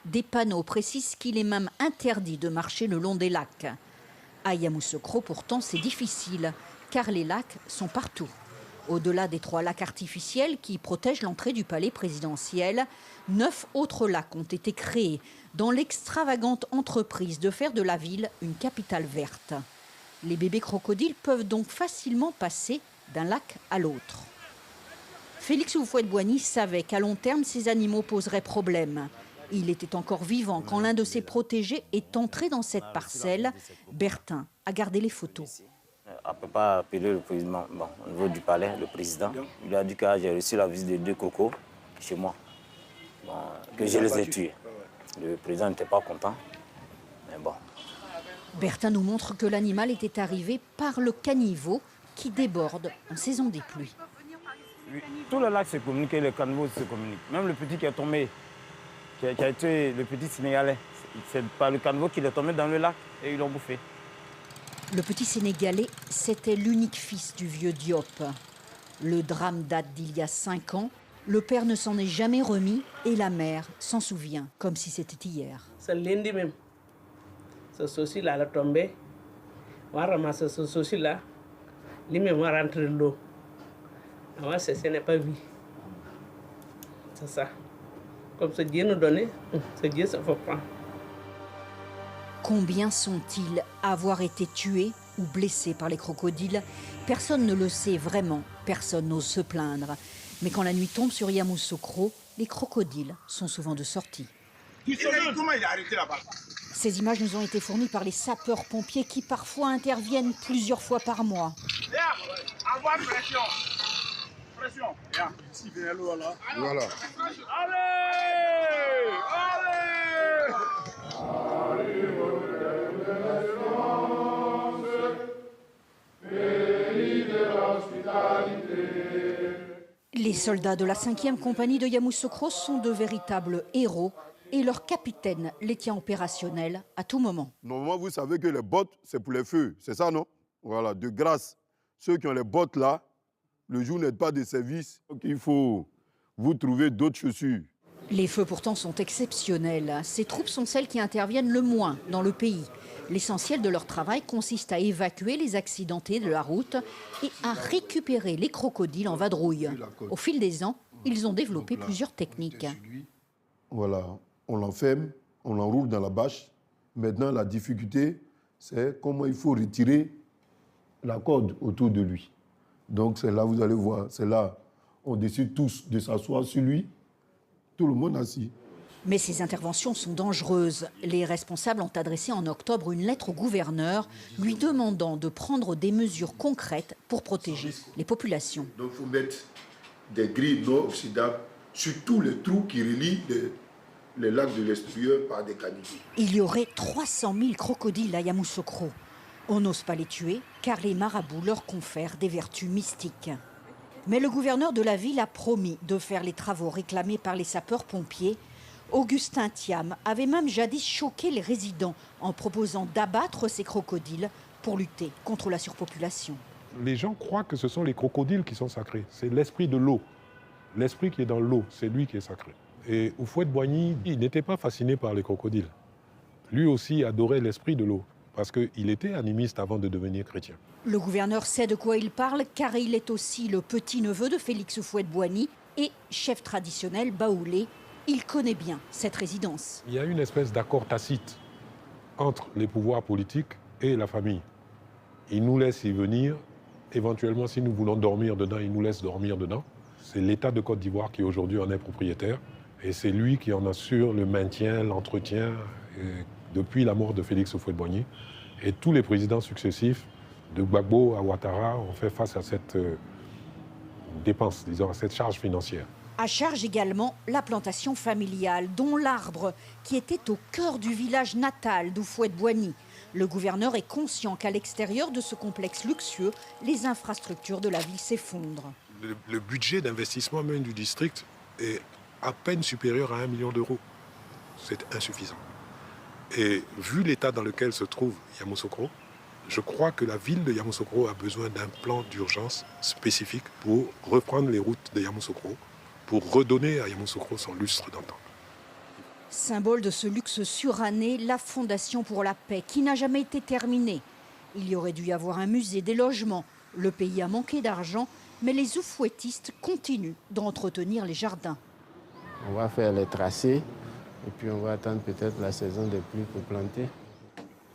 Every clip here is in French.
Des panneaux précisent qu'il est même interdit de marcher le long des lacs. À Yamoussoukro, pourtant, c'est difficile, car les lacs sont partout. Au-delà des 3 lacs artificiels qui protègent l'entrée du palais présidentiel, 9 autres lacs ont été créés dans l'extravagante entreprise de faire de la ville une capitale verte. Les bébés crocodiles peuvent donc facilement passer d'un lac à l'autre. Félix Houphouët-Boigny savait qu'à long terme, ces animaux poseraient problème. Il était encore vivant quand l'un de ses protégés est entré dans cette parcelle. Bertin a gardé les photos. On ne peut pas appeler le président, au niveau du palais, le président. Il a dit que j'ai reçu la visite de 2 crocos chez moi, que je les ai tués. Le président n'était pas content, mais bon. Bertin nous montre que l'animal était arrivé par le caniveau qui déborde en saison des pluies. Oui, tout le lac se communique et le caniveau se communique. Même le petit qui est tombé, qui a été le petit Sénégalais, c'est par le caniveau qu'il est tombé dans le lac et ils l'ont bouffé. Le petit Sénégalais, c'était l'unique fils du vieux Diop. Le drame date d'il y a 5 ans. Le père ne s'en est jamais remis et la mère s'en souvient comme si c'était hier. C'est lundi même. Ce souci-là est tombé. On a ramassé ce souci-là. Lui-même a rentré de l'eau. Avant, ce n'est pas vu. C'est ça. Comme ce Dieu nous donnait, ce Dieu se fait prendre. Combien sont-ils à avoir été tués ou blessés par les crocodiles? Personne ne le sait vraiment, personne n'ose se plaindre. Mais quand la nuit tombe sur Yamoussoukro, les crocodiles sont souvent de sortie. Comment il a arrêté là-bas? Ces images nous ont été fournies par les sapeurs-pompiers qui parfois interviennent plusieurs fois par mois. Envoie pression. Pression. Ici, viens l'eau là. Voilà. Allez! Les soldats de la 5e compagnie de Yamoussoukro sont de véritables héros et leur capitaine les tient opérationnels à tout moment. Normalement, vous savez que les bottes, c'est pour les feux, c'est ça, non? Voilà, de grâce, ceux qui ont les bottes là, le jour n'est pas de service, donc il faut vous trouver d'autres chaussures. Les feux pourtant sont exceptionnels. Ces troupes sont celles qui interviennent le moins dans le pays. L'essentiel de leur travail consiste à évacuer les accidentés de la route et à récupérer les crocodiles en vadrouille. Au fil des ans, ils ont développé plusieurs techniques. Voilà, on l'enferme, on l'enroule dans la bâche. Maintenant, la difficulté, c'est comment il faut retirer la corde autour de lui. Donc c'est là, vous allez voir, c'est là, on décide tous de s'asseoir sur lui. Tout le monde assis. Mais ces interventions sont dangereuses. Les responsables ont adressé en octobre une lettre au gouverneur lui demandant de prendre des mesures concrètes pour protéger les populations. Donc il faut mettre des grilles non oxydables sur tous les trous qui relient les lacs de l'extérieur par des caniveaux. Il y aurait 300 000 crocodiles à Yamoussoukro. On n'ose pas les tuer car les marabouts leur confèrent des vertus mystiques. Mais le gouverneur de la ville a promis de faire les travaux réclamés par les sapeurs-pompiers. Augustin Thiam avait même jadis choqué les résidents en proposant d'abattre ces crocodiles pour lutter contre la surpopulation. Les gens croient que ce sont les crocodiles qui sont sacrés. C'est l'esprit de l'eau. L'esprit qui est dans l'eau, c'est lui qui est sacré. Et Houphouët-Boigny, il n'était pas fasciné par les crocodiles. Lui aussi adorait l'esprit de l'eau, parce qu'il était animiste avant de devenir chrétien. Le gouverneur sait de quoi il parle, car il est aussi le petit-neveu de Félix Houphouët-Boigny et chef traditionnel baoulé. Il connaît bien cette résidence. Il y a une espèce d'accord tacite entre les pouvoirs politiques et la famille. Ils nous laissent y venir. Éventuellement, si nous voulons dormir dedans, ils nous laissent dormir dedans. C'est l'État de Côte d'Ivoire qui aujourd'hui en est propriétaire. Et c'est lui qui en assure le maintien, l'entretien, depuis la mort de Félix Houphouët-Boigny. Et tous les présidents successifs, de Gbagbo à Ouattara, ont fait face à cette dépense, disons, à cette charge financière. À charge également la plantation familiale, dont l'arbre qui était au cœur du village natal d'Houphouët-Boigny. Le gouverneur est conscient qu'à l'extérieur de ce complexe luxueux, les infrastructures de la ville s'effondrent. Le budget d'investissement même du district est à peine supérieur à 1 million d'euros. C'est insuffisant. Et vu l'état dans lequel se trouve Yamoussoukro, je crois que la ville de Yamoussoukro a besoin d'un plan d'urgence spécifique pour reprendre les routes de Yamoussoukro, pour redonner à Yamoussoukro son lustre d'antan. Symbole de ce luxe suranné, la Fondation pour la paix, qui n'a jamais été terminée. Il y aurait dû y avoir un musée, des logements. Le pays a manqué d'argent, mais les oufouettistes continuent d'entretenir les jardins. On va faire les tracés et puis on va attendre peut-être la saison des pluies pour planter.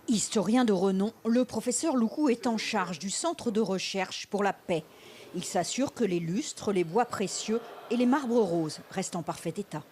Historien de renom, le professeur Loukou est en charge du centre de recherche pour la paix. Il s'assure que les lustres, les bois précieux et les marbres roses restent en parfait état.